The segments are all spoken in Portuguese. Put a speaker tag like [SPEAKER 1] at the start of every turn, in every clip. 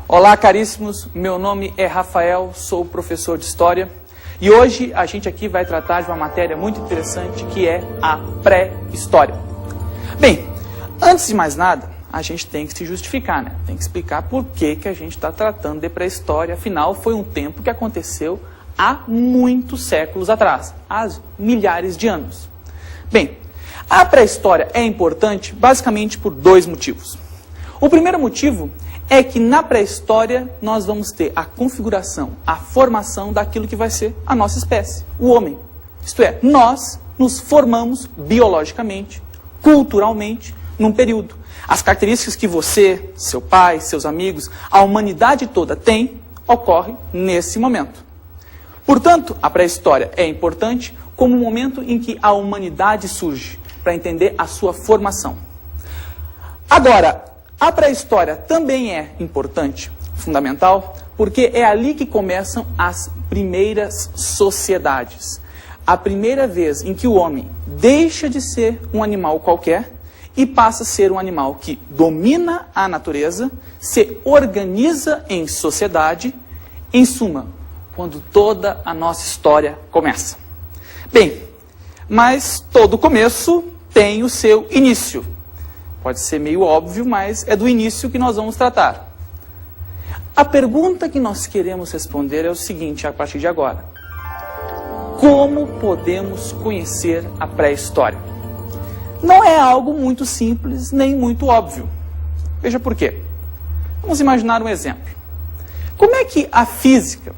[SPEAKER 1] Olá, caríssimos, meu nome é Rafael, sou professor de História e hoje a gente aqui vai tratar de uma matéria muito interessante que é a pré-história. Bem, antes de mais nada, a gente tem que se justificar, né? Tem que explicar por que a gente está tratando de pré-história, afinal foi um tempo que aconteceu há muitos séculos atrás, há milhares de anos. Bem, a pré-história é importante basicamente por dois motivos. O primeiro motivo é que na pré-história nós vamos ter a configuração, a formação daquilo que vai ser a nossa espécie, o homem. Isto é, nós nos formamos biologicamente, culturalmente, num período. As características que você, seu pai, seus amigos, a humanidade toda tem, ocorrem nesse momento. Portanto, a pré-história é importante como o momento em que a humanidade surge, para entender a sua formação. Agora, a pré-história também é importante, fundamental, porque é ali que começam as primeiras sociedades. A primeira vez em que o homem deixa de ser um animal qualquer e passa a ser um animal que domina a natureza, se organiza em sociedade, em suma, quando toda a nossa história começa. Bem, mas todo começo tem o seu início. Pode ser meio óbvio, mas é do início que nós vamos tratar. A pergunta que nós queremos responder é o seguinte, a partir de agora. Como podemos conhecer a pré-história? Não é algo muito simples, nem muito óbvio. Veja por quê. Vamos imaginar um exemplo. Como é que a física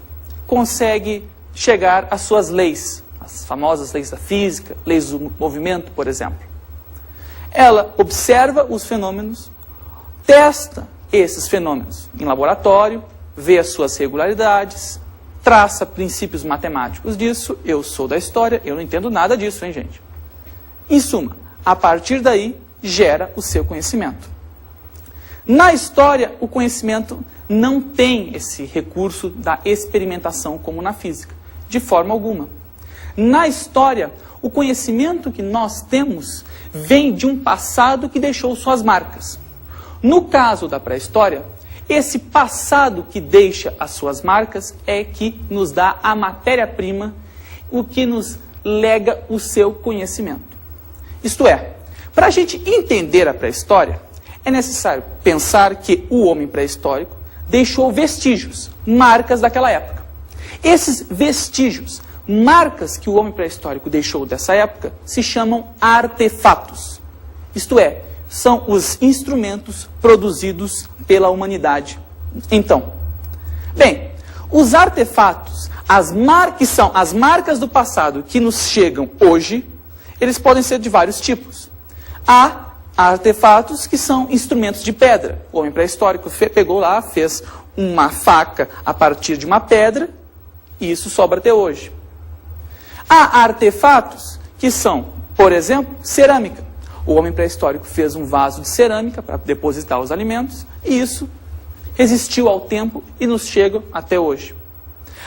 [SPEAKER 1] consegue chegar às suas leis? As famosas leis da física, leis do movimento, por exemplo. Ela observa os fenômenos, testa esses fenômenos em laboratório, vê as suas regularidades, traça princípios matemáticos disso. Eu sou da história, eu não entendo nada disso, hein, gente? Em suma, a partir daí, gera o seu conhecimento. Na história, o conhecimento não tem esse recurso da experimentação como na física, de forma alguma. Na história, o conhecimento que nós temos vem de um passado que deixou suas marcas. No caso da pré-história, esse passado que deixa as suas marcas é que nos dá a matéria-prima, o que nos lega o seu conhecimento. Isto é, para a gente entender a pré-história, é necessário pensar que o homem pré-histórico deixou vestígios, marcas daquela época. Esses vestígios, marcas que o homem pré-histórico deixou dessa época, se chamam artefatos. Isto é, são os instrumentos produzidos pela humanidade. Então, bem, os artefatos, que são as marcas do passado que nos chegam hoje, eles podem ser de vários tipos. Há artefatos que são instrumentos de pedra. O homem pré-histórico pegou lá, fez uma faca a partir de uma pedra, e isso sobra até hoje. Há artefatos que são, por exemplo, cerâmica. O homem pré-histórico fez um vaso de cerâmica para depositar os alimentos, e isso resistiu ao tempo e nos chega até hoje.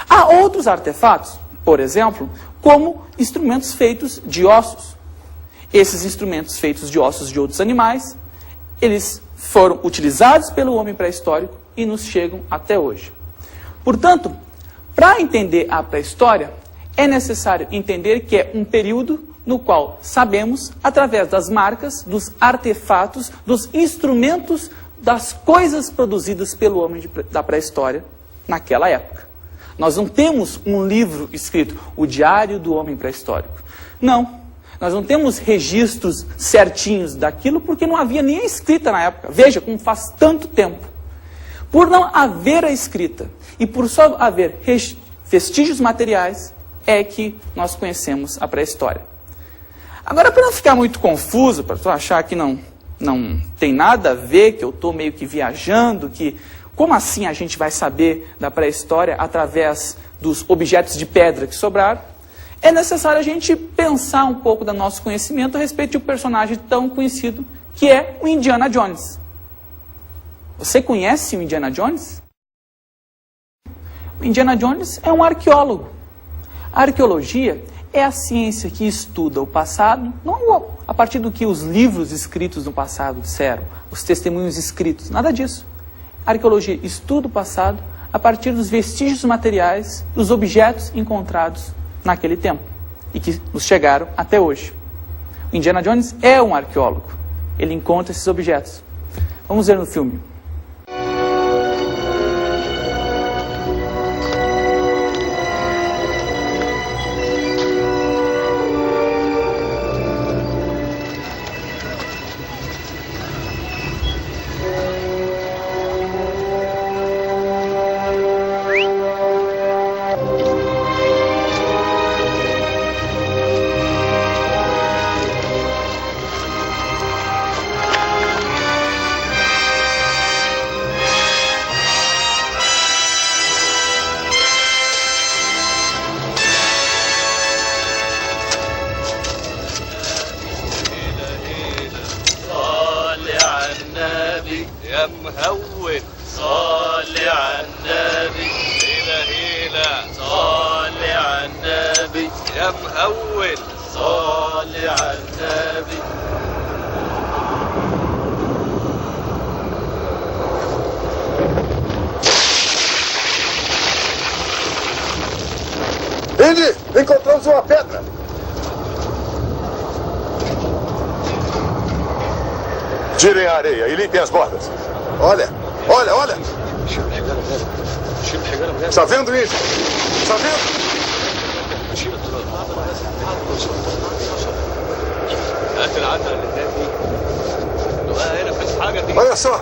[SPEAKER 1] Há outros artefatos, por exemplo, como instrumentos feitos de ossos. Esses instrumentos feitos de ossos de outros animais, eles foram utilizados pelo homem pré-histórico e nos chegam até hoje. Portanto, para entender a pré-história, é necessário entender que é um período no qual sabemos, através das marcas, dos artefatos, dos instrumentos, das coisas produzidas pelo homem da pré-história naquela época. Nós não temos um livro escrito, o Diário do Homem Pré-Histórico. Não, nós não temos registros certinhos daquilo porque não havia nem a escrita na época. Veja como faz tanto tempo. Por não haver a escrita e por só haver vestígios materiais, é que nós conhecemos a pré-história. Agora, para não ficar muito confuso, para tu achar que não tem nada a ver, que eu estou meio que viajando, que como assim a gente vai saber da pré-história através dos objetos de pedra que sobraram, é necessário a gente pensar um pouco do nosso conhecimento a respeito de um personagem tão conhecido, que é o Indiana Jones. Você conhece o Indiana Jones? O Indiana Jones é um arqueólogo. A arqueologia é a ciência que estuda o passado, não a partir do que os livros escritos no passado disseram, os testemunhos escritos, nada disso. A arqueologia estuda o passado a partir dos vestígios materiais, dos objetos encontrados naquele tempo e que nos chegaram até hoje. O Indiana Jones é um arqueólogo. Ele encontra esses objetos. Vamos ver no filme.
[SPEAKER 2] يا مهون صلي على النبي هيلا هيلا صلي على النبي يا مهون صلي على النبي.
[SPEAKER 3] Indy, encontramos uma pedra. Tirem a areia e limpem as bordas. Olha, olha, olha. Está vendo isso? Está vendo? Olha só.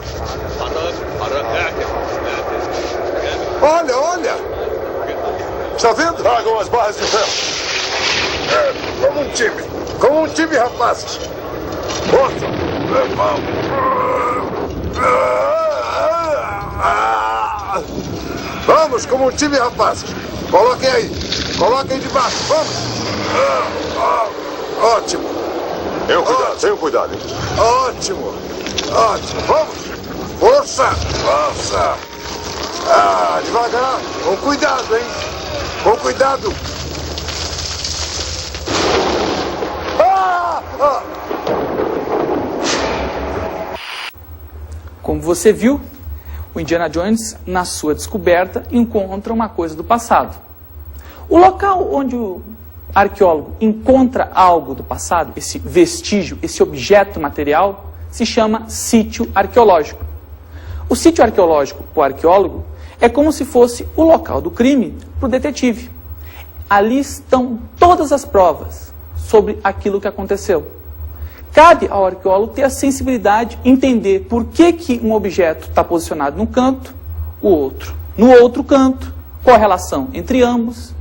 [SPEAKER 3] Olha, olha. Está vendo? Tragam as barras de ferro. Como um time. Como um time, rapazes. Força. Vamos, como um time, rapazes. Coloquem aí. Coloquem debaixo. Vamos. Ótimo. Tenham cuidado. Ótimo. Ótimo. Vamos. Força. Força. Devagar. Com cuidado, hein. Com cuidado.
[SPEAKER 1] Como você viu, o Indiana Jones, na sua descoberta, encontra uma coisa do passado. O local onde o arqueólogo encontra algo do passado, esse vestígio, esse objeto material, se chama sítio arqueológico. O sítio arqueológico, para o arqueólogo, é como se fosse o local do crime para o detetive. Ali estão todas as provas sobre aquilo que aconteceu. Cabe ao arqueólogo ter a sensibilidade, entender por que um objeto está posicionado num canto, o outro no outro canto, qual a relação entre ambos.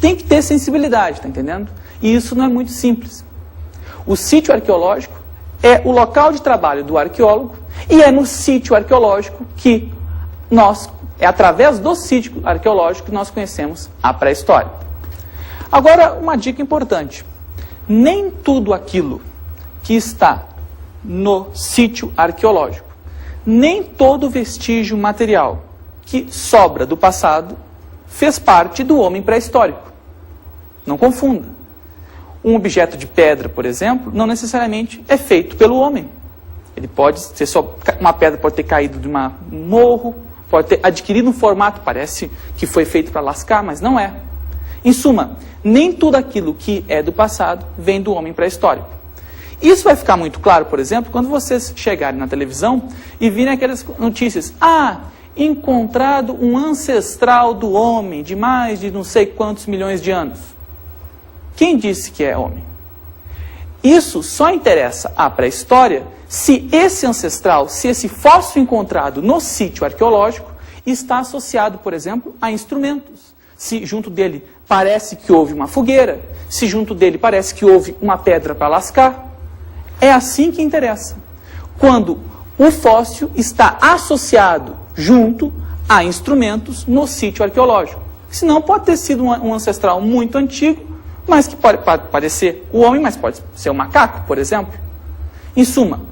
[SPEAKER 1] Tem que ter sensibilidade, está entendendo? E isso não é muito simples. O sítio arqueológico é o local de trabalho do arqueólogo e é no sítio arqueológico que é através do sítio arqueológico que nós conhecemos a pré-história. Agora, uma dica importante. Nem tudo aquilo que está no sítio arqueológico, nem todo vestígio material que sobra do passado fez parte do homem pré-histórico. Não confunda. Um objeto de pedra, por exemplo, não necessariamente é feito pelo homem. Ele pode ser só uma pedra, pode ter caído de um morro, pode ter adquirido um formato, parece que foi feito para lascar, mas não é. Em suma, nem tudo aquilo que é do passado vem do homem pré-histórico. Isso vai ficar muito claro, por exemplo, quando vocês chegarem na televisão e virem aquelas notícias. Encontrado um ancestral do homem de mais de não sei quantos milhões de anos. Quem disse que é homem? Isso só interessa à pré-história se esse ancestral, se esse fóssil encontrado no sítio arqueológico está associado, por exemplo, a instrumentos. Se junto dele parece que houve uma fogueira, se junto dele parece que houve uma pedra para lascar. É assim que interessa. Quando o fóssil está associado junto a instrumentos no sítio arqueológico. Senão pode ter sido um ancestral muito antigo, mas que pode parecer o homem, mas pode ser um macaco, por exemplo. Em suma,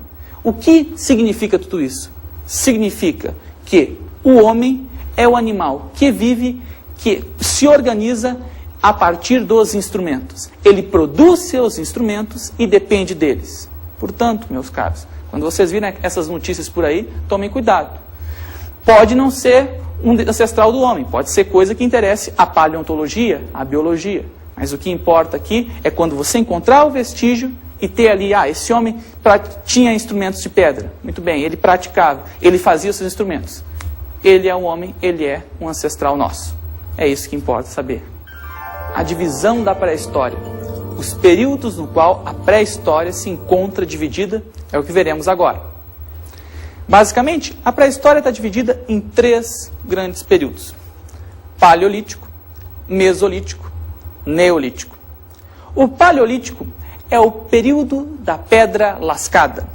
[SPEAKER 1] o que significa tudo isso? Significa que o homem é o animal que vive, que se organiza a partir dos instrumentos. Ele produz seus instrumentos e depende deles. Portanto, meus caros, quando vocês virem essas notícias por aí, tomem cuidado. Pode não ser um ancestral do homem, pode ser coisa que interesse a paleontologia, a biologia. Mas o que importa aqui é quando você encontrar o vestígio e ter ali, esse homem tinha instrumentos de pedra. Muito bem, ele praticava, ele fazia os seus instrumentos. Ele é um homem, ele é um ancestral nosso. É isso que importa saber. A divisão da pré-história. Os períodos no qual a pré-história se encontra dividida é o que veremos agora. Basicamente, a pré-história está dividida em 3 grandes períodos. Paleolítico, Mesolítico, Neolítico. O Paleolítico é o período da pedra lascada.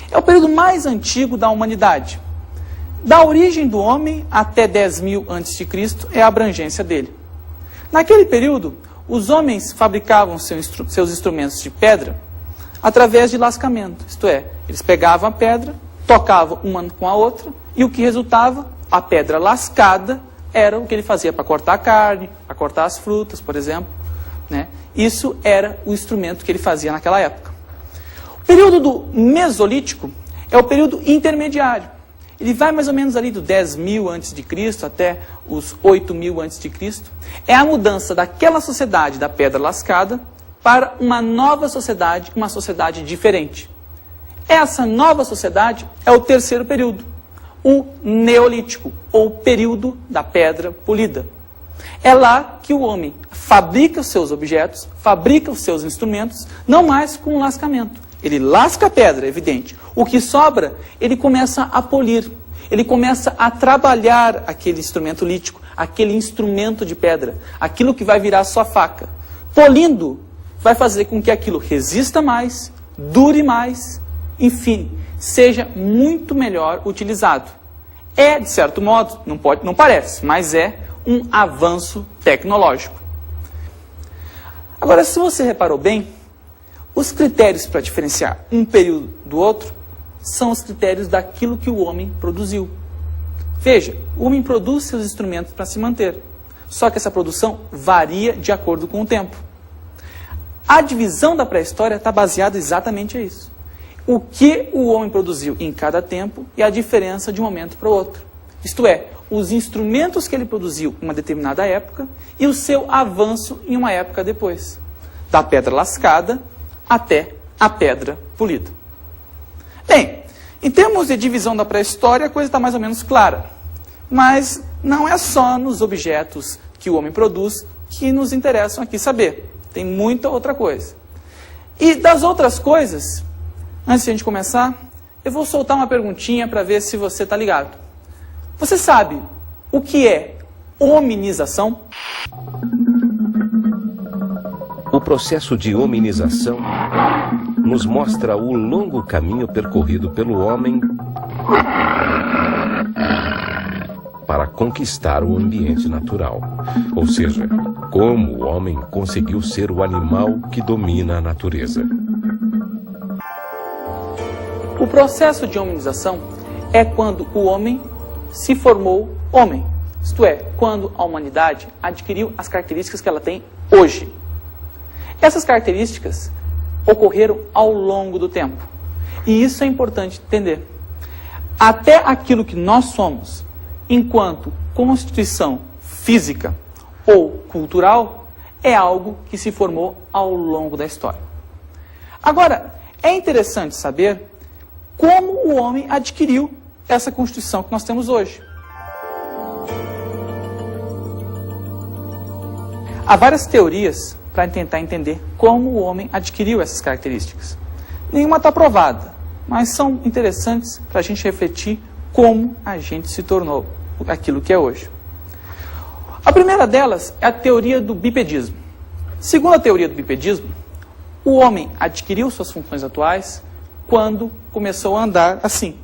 [SPEAKER 1] É o período mais antigo da humanidade. Da origem do homem até 10.000 a.C. é a abrangência dele. Naquele período, os homens fabricavam seus instrumentos de pedra através de lascamento. Isto é, eles pegavam a pedra, tocavam uma com a outra, e o que resultava, a pedra lascada, era o que ele fazia para cortar a carne, para cortar as frutas, por exemplo. Né? Isso era o instrumento que ele fazia naquela época. O período do Mesolítico é o período intermediário. Ele vai mais ou menos ali do 10.000 a.C. até os 8.000 a.C. É a mudança daquela sociedade da pedra lascada para uma nova sociedade, uma sociedade diferente. Essa nova sociedade é o terceiro período, o Neolítico, ou período da pedra polida. É lá que o homem fabrica os seus objetos, fabrica os seus instrumentos, não mais com lascamento. Ele lasca a pedra, é evidente. O que sobra, ele começa a polir. Ele começa a trabalhar aquele instrumento lítico, aquele instrumento de pedra, aquilo que vai virar sua faca. Polindo, vai fazer com que aquilo resista mais, dure mais, enfim, seja muito melhor utilizado. É, de certo modo, não parece, mas é um avanço tecnológico. Agora, se você reparou bem, os critérios para diferenciar um período do outro são os critérios daquilo que o homem produziu. Veja, o homem produz seus instrumentos para se manter, só que essa produção varia de acordo com o tempo. A divisão da pré-história está baseada exatamente nisso. O que o homem produziu em cada tempo e a diferença de um momento para o outro. Isto é, os instrumentos que ele produziu em uma determinada época e o seu avanço em uma época depois. Da pedra lascada até a pedra polida. Bem, em termos de divisão da pré-história, a coisa está mais ou menos clara. Mas não é só nos objetos que o homem produz que nos interessam aqui saber. Tem muita outra coisa. E das outras coisas, antes de a gente começar, eu vou soltar uma perguntinha para ver se você está ligado. Você sabe o que é hominização?
[SPEAKER 4] O processo de hominização nos mostra o longo caminho percorrido pelo homem para conquistar o ambiente natural. Ou seja, como o homem conseguiu ser o animal que domina a natureza.
[SPEAKER 1] O processo de hominização é quando o homem se formou homem. Isto é, quando a humanidade adquiriu as características que ela tem hoje. Essas características ocorreram ao longo do tempo. E isso é importante entender. Até aquilo que nós somos, enquanto constituição física ou cultural, é algo que se formou ao longo da história. Agora, é interessante saber como o homem adquiriu essa constituição que nós temos hoje. Há várias teorias para tentar entender como o homem adquiriu essas características. Nenhuma está provada, mas são interessantes para a gente refletir como a gente se tornou aquilo que é hoje. A primeira delas é a teoria do bipedismo. Segundo a teoria do bipedismo, o homem adquiriu suas funções atuais quando começou a andar assim,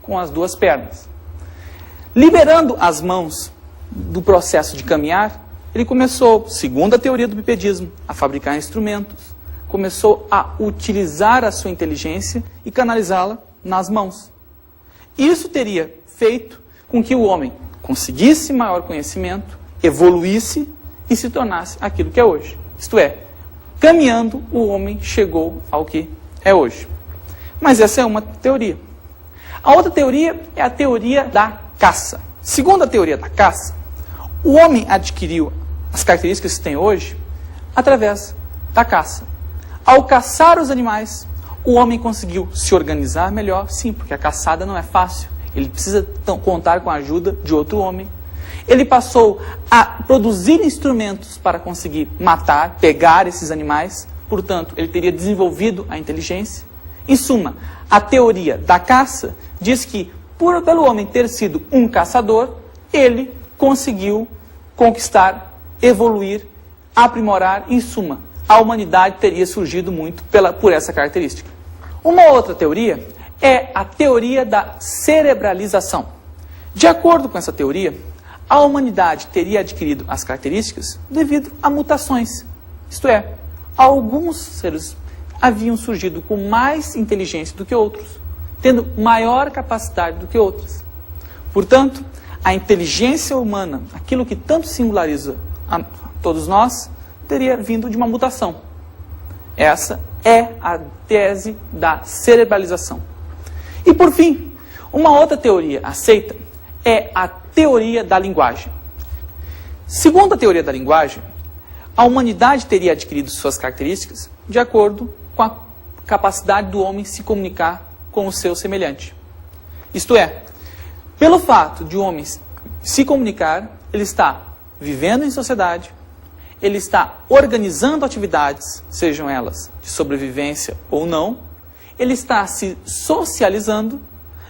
[SPEAKER 1] com as duas pernas. Liberando as mãos do processo de caminhar, ele começou, segundo a teoria do bipedismo, a fabricar instrumentos, começou a utilizar a sua inteligência e canalizá-la nas mãos. Isso teria feito com que o homem conseguisse maior conhecimento, evoluísse e se tornasse aquilo que é hoje. Isto é, caminhando, o homem chegou ao que é hoje. Mas essa é uma teoria. A outra teoria é a teoria da caça. Segundo a teoria da caça, o homem adquiriu as características que tem hoje através da caça. Ao caçar os animais, o homem conseguiu se organizar melhor, sim, porque a caçada não é fácil. Ele precisa contar com a ajuda de outro homem. Ele passou a produzir instrumentos para conseguir matar, pegar esses animais. Portanto, ele teria desenvolvido a inteligência. Em suma, a teoria da caça diz que, pelo homem ter sido um caçador, ele conseguiu conquistar, evoluir, aprimorar. Em suma, a humanidade teria surgido muito por essa característica. Uma outra teoria é a teoria da cerebralização. De acordo com essa teoria, a humanidade teria adquirido as características devido a mutações. Isto é, alguns seres haviam surgido com mais inteligência do que outros, tendo maior capacidade do que outros. Portanto, a inteligência humana, aquilo que tanto singulariza a todos nós, teria vindo de uma mutação. Essa é a tese da cerebralização. E por fim, uma outra teoria aceita é a teoria da linguagem. Segundo a teoria da linguagem, a humanidade teria adquirido suas características de acordo com a capacidade do homem se comunicar com o seu semelhante. Isto é, pelo fato de o homem se comunicar, ele está vivendo em sociedade, ele está organizando atividades, sejam elas de sobrevivência ou não, ele está se socializando,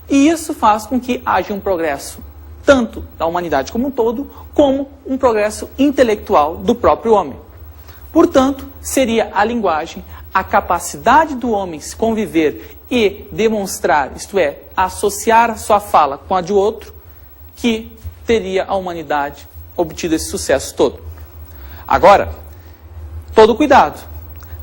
[SPEAKER 1] e isso faz com que haja um progresso, tanto da humanidade como um todo, como um progresso intelectual do próprio homem. Portanto, seria a linguagem a capacidade do homem se conviver e demonstrar, isto é, associar a sua fala com a de outro, que teria a humanidade obtido esse sucesso todo. Agora, todo cuidado.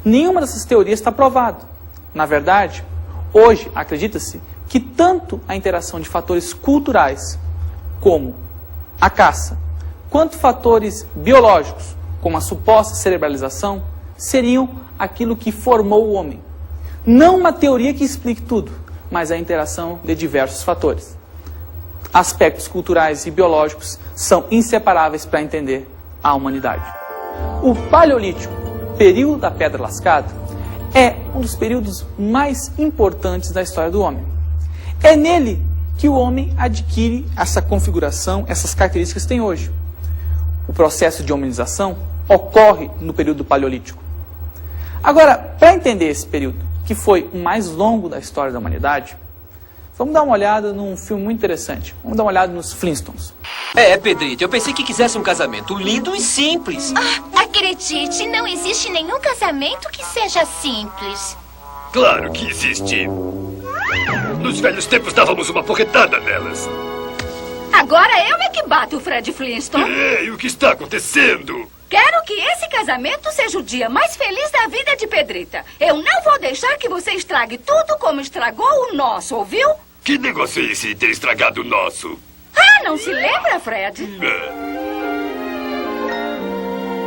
[SPEAKER 1] Nenhuma dessas teorias está provada. Na verdade, hoje acredita-se que tanto a interação de fatores culturais, como a caça, quanto fatores biológicos, como a suposta cerebralização, seriam aquilo que formou o homem. Não uma teoria que explique tudo, mas a interação de diversos fatores. Aspectos culturais e biológicos são inseparáveis para entender a humanidade. O Paleolítico, período da Pedra Lascada, é um dos períodos mais importantes da história do homem. É nele que o homem adquire essa configuração, essas características que tem hoje. O processo de hominização ocorre no período Paleolítico. Agora, para entender esse período, que foi o mais longo da história da humanidade, vamos dar uma olhada num filme muito interessante. Vamos dar uma olhada nos Flintstones.
[SPEAKER 5] Pedrito, eu pensei que quisesse um casamento lindo e simples.
[SPEAKER 6] Acredite, não existe nenhum casamento que seja simples.
[SPEAKER 3] Claro que existe. Nos velhos tempos dávamos uma porretada nelas.
[SPEAKER 6] Agora eu é que bato o Fred Flintstone.
[SPEAKER 3] Ei, o que está acontecendo?
[SPEAKER 6] Quero que esse casamento seja o dia mais feliz da vida de Pedrita. Eu não vou deixar que você estrague tudo como estragou o nosso, ouviu?
[SPEAKER 3] Que negócio é esse de ter estragado o nosso?
[SPEAKER 6] Não se lembra, Fred?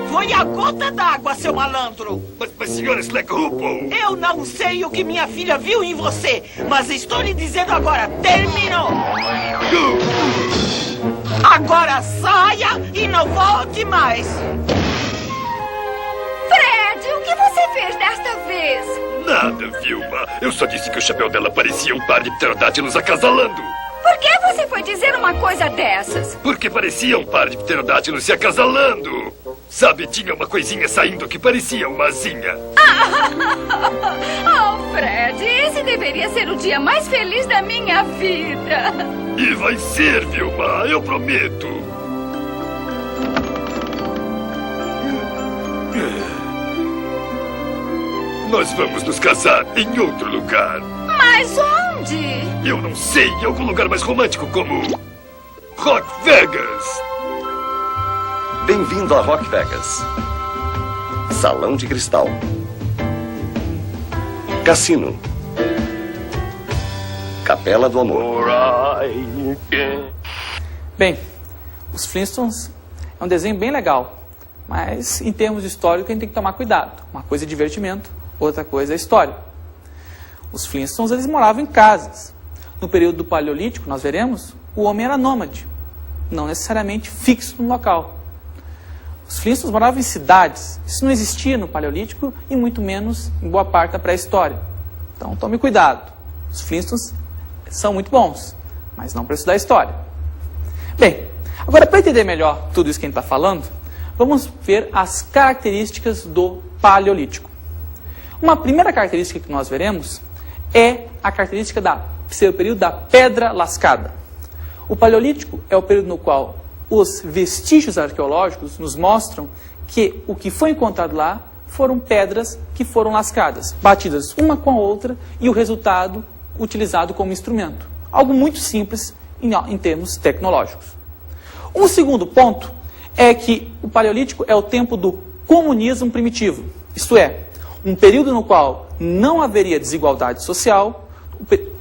[SPEAKER 7] Foi a gota d'água, seu malandro.
[SPEAKER 3] Mas senhora Slackhoople...
[SPEAKER 7] Eu não sei o que minha filha viu em você, mas estou lhe dizendo agora, terminou. Agora saia e não volte mais.
[SPEAKER 8] nada, Vilma. Eu só disse que o chapéu dela parecia um par de pterodátilos acasalando.
[SPEAKER 6] Por que você foi dizer uma coisa dessas?
[SPEAKER 8] Porque parecia um par de pterodátilos se acasalando. Sabe, tinha uma coisinha saindo que parecia uma asinha.
[SPEAKER 6] Oh, Fred, esse deveria ser o dia mais feliz da minha vida.
[SPEAKER 8] E vai ser, Vilma, eu prometo. Nós vamos nos casar em outro lugar.
[SPEAKER 6] Mas onde?
[SPEAKER 8] Eu não sei, em algum lugar mais romântico como Rock Vegas.
[SPEAKER 9] Bem-vindo a Rock Vegas. Salão de cristal. Cassino. Capela do Amor.
[SPEAKER 1] Bem, os Flintstones é um desenho bem legal, mas em termos históricos a gente tem que tomar cuidado. Uma coisa é divertimento, outra coisa é história. Os Flintstones, eles moravam em casas. No período do Paleolítico, nós veremos, o homem era nômade, não necessariamente fixo no local. Os Flintstones moravam em cidades. Isso não existia no Paleolítico e muito menos em boa parte da pré-história. Então tome cuidado. Os Flintstones são muito bons, mas não para estudar história. Bem, agora para entender melhor tudo isso que a gente está falando, vamos ver as características do Paleolítico. Uma primeira característica que nós veremos é a característica de ser o período da pedra lascada. O Paleolítico é o período no qual os vestígios arqueológicos nos mostram que o que foi encontrado lá foram pedras que foram lascadas, batidas uma com a outra e o resultado utilizado como instrumento. Algo muito simples em termos tecnológicos. Um segundo ponto é que o Paleolítico é o tempo do comunismo primitivo, isto é, um período no qual não haveria desigualdade social,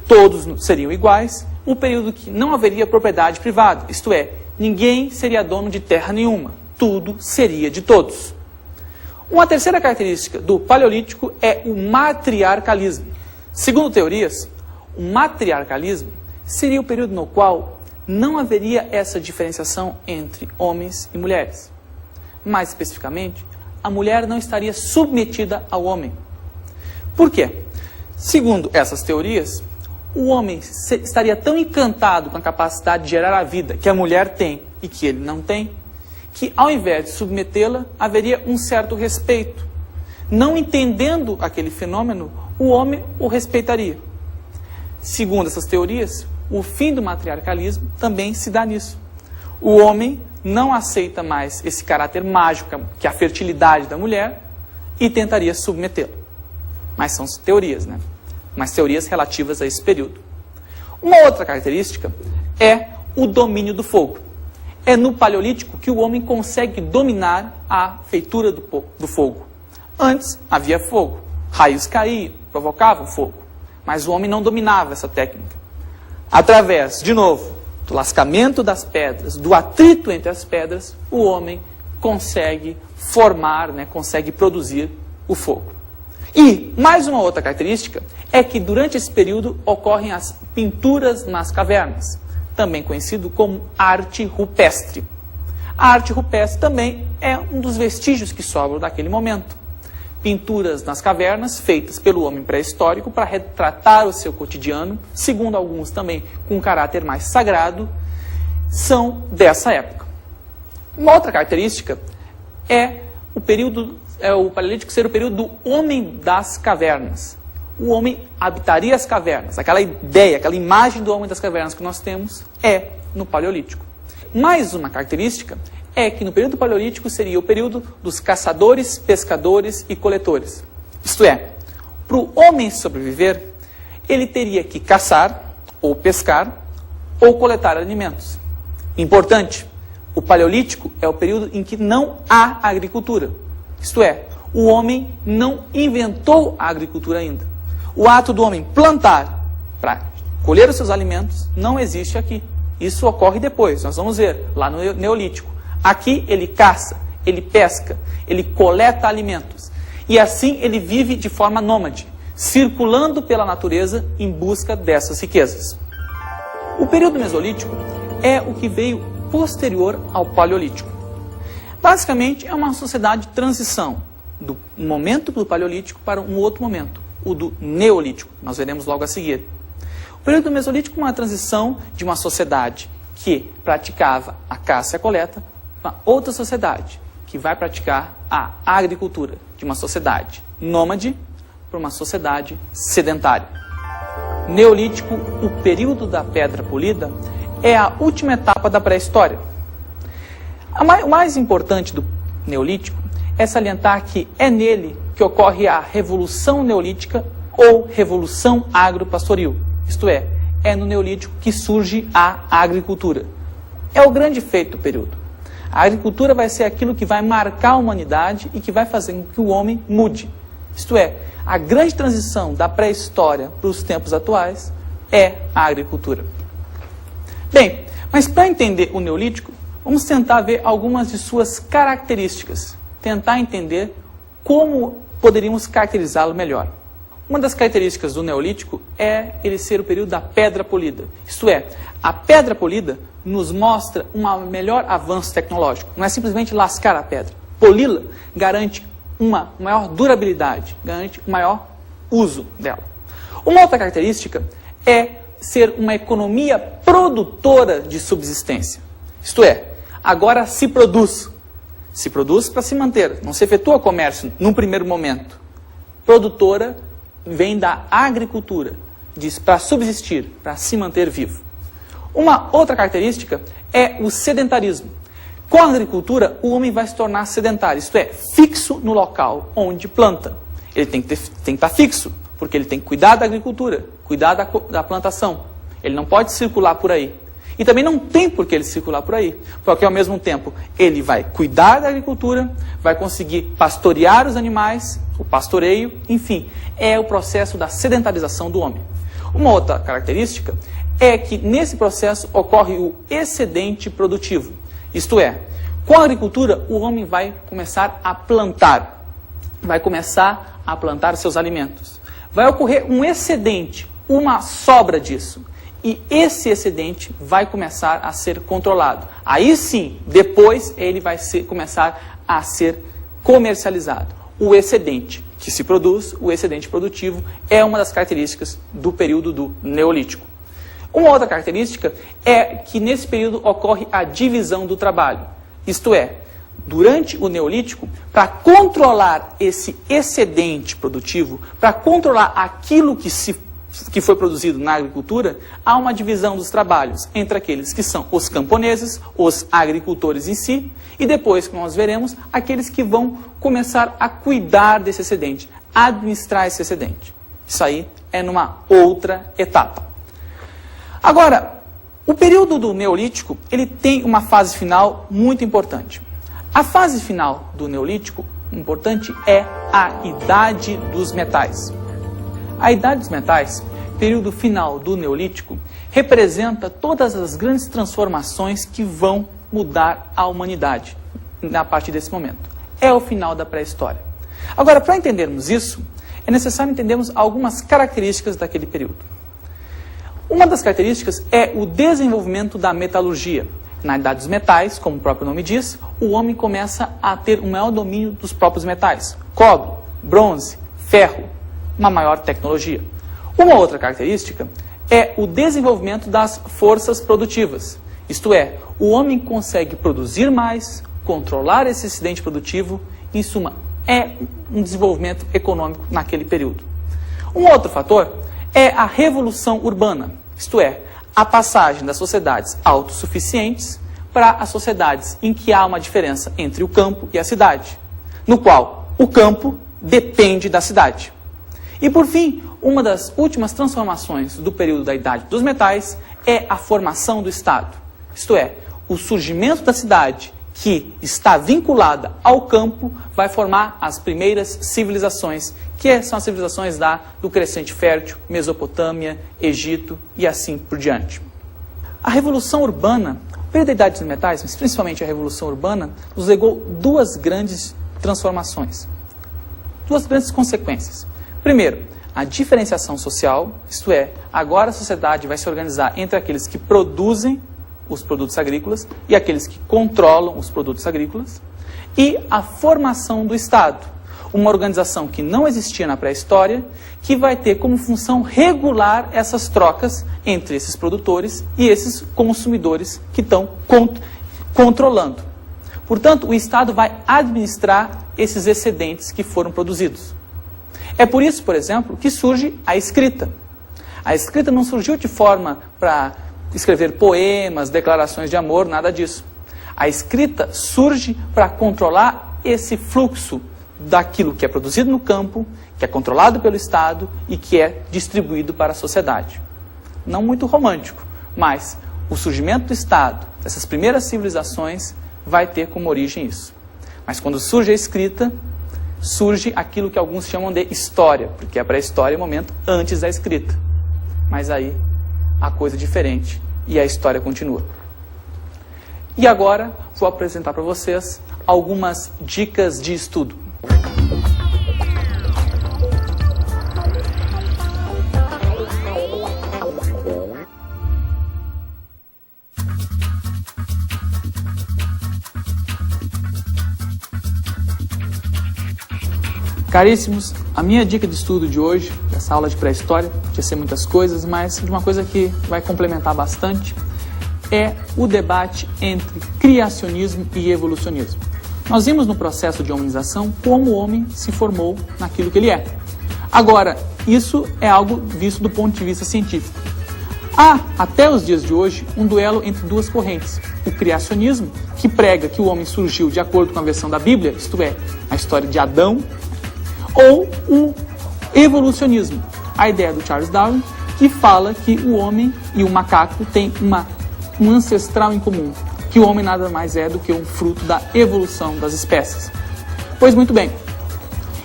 [SPEAKER 1] todos seriam iguais, um período que não haveria propriedade privada, isto é, ninguém seria dono de terra nenhuma, tudo seria de todos. Uma terceira característica do Paleolítico é o matriarcalismo. Segundo teorias, o matriarcalismo seria o período no qual não haveria essa diferenciação entre homens e mulheres. Mais especificamente, a mulher não estaria submetida ao homem. Por quê? Segundo essas teorias, o homem estaria tão encantado com a capacidade de gerar a vida que a mulher tem e que ele não tem, que ao invés de submetê-la, haveria um certo respeito. Não entendendo aquele fenômeno, o homem o respeitaria. Segundo essas teorias, o fim do matriarcalismo também se dá nisso. O homem não aceita mais esse caráter mágico, que é a fertilidade da mulher, e tentaria submetê-la. Mas são teorias, né? Mas teorias relativas a esse período. Uma outra característica é o domínio do fogo. É no Paleolítico que o homem consegue dominar a feitura do fogo. Antes havia fogo, raios caíam, provocavam fogo, mas o homem não dominava essa técnica. Através, de novo, do lascamento das pedras, do atrito entre as pedras, o homem consegue formar, consegue produzir o fogo. E, mais uma outra característica, é que durante esse período ocorrem as pinturas nas cavernas, também conhecido como arte rupestre. A arte rupestre também é um dos vestígios que sobram daquele momento. Pinturas nas cavernas, feitas pelo homem pré-histórico para retratar o seu cotidiano, segundo alguns também com um caráter mais sagrado, são dessa época. Uma outra característica é o Paleolítico ser o período do homem das cavernas. O homem habitaria as cavernas. Aquela ideia, aquela imagem do homem das cavernas que nós temos é no Paleolítico. Mais uma característica é que no período Paleolítico seria o período dos caçadores, pescadores e coletores. Isto é, para o homem sobreviver, ele teria que caçar, ou pescar, ou coletar alimentos. Importante, o Paleolítico é o período em que não há agricultura. Isto é, o homem não inventou a agricultura ainda. O ato do homem plantar para colher os seus alimentos não existe aqui. Isso ocorre depois, nós vamos ver, lá no Neolítico. Aqui ele caça, ele pesca, ele coleta alimentos. E assim ele vive de forma nômade, circulando pela natureza em busca dessas riquezas. O período Mesolítico é o que veio posterior ao Paleolítico. Basicamente é uma sociedade de transição do momento do Paleolítico para um outro momento. o do Neolítico. Nós veremos logo a seguir. O período do Mesolítico é uma transição de uma sociedade que praticava a caça e a coleta para outra sociedade que vai praticar a agricultura, de uma sociedade nômade para uma sociedade sedentária. Neolítico, o período da pedra polida, é a última etapa da pré-história. O mais importante do Neolítico é salientar que é nele que ocorre a Revolução Neolítica ou Revolução Agropastoril. Isto é no Neolítico que surge a agricultura. É o grande feito do período. A agricultura vai ser aquilo que vai marcar a humanidade e que vai fazer com que o homem mude. Isto é, a grande transição da pré-história para os tempos atuais é a agricultura. Bem, mas para entender o Neolítico, vamos tentar ver algumas de suas características, tentar entender como poderíamos caracterizá-lo melhor. Uma das características do Neolítico é ele ser o período da pedra polida. Isto é, a pedra polida nos mostra um melhor avanço tecnológico. Não é simplesmente lascar a pedra. Poli-la garante uma maior durabilidade, garante um maior uso dela. Uma outra característica é ser uma economia produtora de subsistência. Isto é, agora se produz. Se produz para se manter, não se efetua comércio num primeiro momento. Produtora vem da agricultura, diz para subsistir, para se manter vivo. Uma outra característica é o sedentarismo. Com a agricultura, o homem vai se tornar sedentário, isto é, fixo no local onde planta. Ele tem que estar fixo, porque ele tem que cuidar da agricultura, cuidar da plantação. Ele não pode circular por aí. E também não tem por que ele circular por aí, porque ao mesmo tempo ele vai cuidar da agricultura, vai conseguir pastorear os animais, o pastoreio, enfim, é o processo da sedentarização do homem. Uma outra característica é que nesse processo ocorre o excedente produtivo. Isto é, com a agricultura o homem vai começar a plantar seus alimentos. Vai ocorrer um excedente, uma sobra disso. E esse excedente vai começar a ser controlado. Aí sim, depois ele vai começar a ser comercializado. O excedente que se produz, o excedente produtivo, é uma das características do período do Neolítico. Uma outra característica é que nesse período ocorre a divisão do trabalho. Isto é, durante o Neolítico, para controlar esse excedente produtivo, para controlar aquilo que foi produzido na agricultura, há uma divisão dos trabalhos entre aqueles que são os camponeses, os agricultores em si, e depois, como nós veremos, aqueles que vão começar a cuidar desse excedente, administrar esse excedente. Isso aí é numa outra etapa. Agora, o período do Neolítico, ele tem uma fase final muito importante. A fase final do Neolítico, importante, é a Idade dos Metais. A Idade dos Metais, período final do Neolítico, representa todas as grandes transformações que vão mudar a humanidade a partir desse momento. É o final da pré-história. Agora, para entendermos isso, é necessário entendermos algumas características daquele período. Uma das características é o desenvolvimento da metalurgia. Na Idade dos Metais, como o próprio nome diz, o homem começa a ter um maior domínio dos próprios metais. Cobre, bronze, ferro, uma maior tecnologia. Uma outra característica é o desenvolvimento das forças produtivas. Isto é, o homem consegue produzir mais, controlar esse excedente produtivo, em suma, é um desenvolvimento econômico naquele período. Um outro fator é a revolução urbana, isto é, a passagem das sociedades autossuficientes para as sociedades em que há uma diferença entre o campo e a cidade, no qual o campo depende da cidade. E por fim, uma das últimas transformações do período da Idade dos Metais é a formação do Estado, isto é, o surgimento da cidade que está vinculada ao campo vai formar as primeiras civilizações, que são as civilizações do Crescente Fértil, Mesopotâmia, Egito e assim por diante. A Revolução Urbana, o período da Idade dos Metais, mas principalmente a Revolução Urbana, nos legou duas grandes transformações, duas grandes consequências. Primeiro, a diferenciação social, isto é, agora a sociedade vai se organizar entre aqueles que produzem os produtos agrícolas e aqueles que controlam os produtos agrícolas, e a formação do Estado. uma organização que não existia na pré-história, que vai ter como função regular essas trocas entre esses produtores e esses consumidores que estão controlando. Portanto, o Estado vai administrar esses excedentes que foram produzidos. É por isso, por exemplo, que surge a escrita. A escrita não surgiu de forma para escrever poemas, declarações de amor, nada disso. A escrita surge para controlar esse fluxo daquilo que é produzido no campo, que é controlado pelo Estado e que é distribuído para a sociedade. Não muito romântico, mas o surgimento do Estado, dessas primeiras civilizações, vai ter como origem isso. Mas quando surge a escrita, surge aquilo que alguns chamam de história, porque a pré-história é o momento antes da escrita. Mas aí a coisa é diferente e a história continua. E agora vou apresentar para vocês algumas dicas de estudo. Caríssimos, a minha dica de estudo de hoje, dessa aula de pré-história, podia ser muitas coisas, mas de uma coisa que vai complementar bastante, é o debate entre criacionismo e evolucionismo. Nós vimos no processo de hominização como o homem se formou naquilo que ele é. Agora, isso é algo visto do ponto de vista científico. Há, até os dias de hoje, um duelo entre duas correntes. O criacionismo, que prega que o homem surgiu de acordo com a versão da Bíblia, isto é, a história de Adão, ou o evolucionismo, a ideia do Charles Darwin, que fala que o homem e o macaco têm um ancestral em comum, que o homem nada mais é do que um fruto da evolução das espécies. Pois muito bem,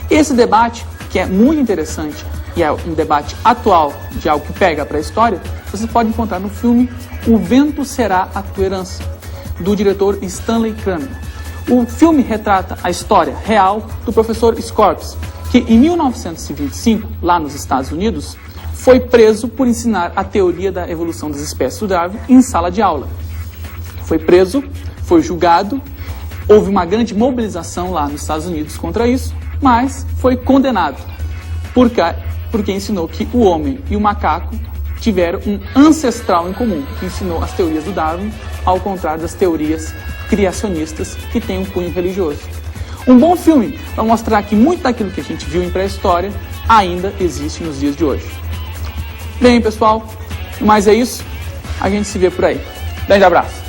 [SPEAKER 1] esse debate, que é muito interessante e é um debate atual de algo que pega para a história, você pode encontrar no filme O Vento Será a Tua Herança, do diretor Stanley Kramer. O filme retrata a história real do professor Scorpes, que em 1925, lá nos Estados Unidos, foi preso por ensinar a teoria da evolução das espécies do Darwin em sala de aula. Foi preso, foi julgado, houve uma grande mobilização lá nos Estados Unidos contra isso, mas foi condenado, porque ensinou que o homem e o macaco tiveram um ancestral em comum, que ensinou as teorias do Darwin, ao contrário das teorias criacionistas, que têm um cunho religioso. Um bom filme para mostrar que muito daquilo que a gente viu em pré-história ainda existe nos dias de hoje. Bem, pessoal, mas é isso. A gente se vê por aí. Grande abraço.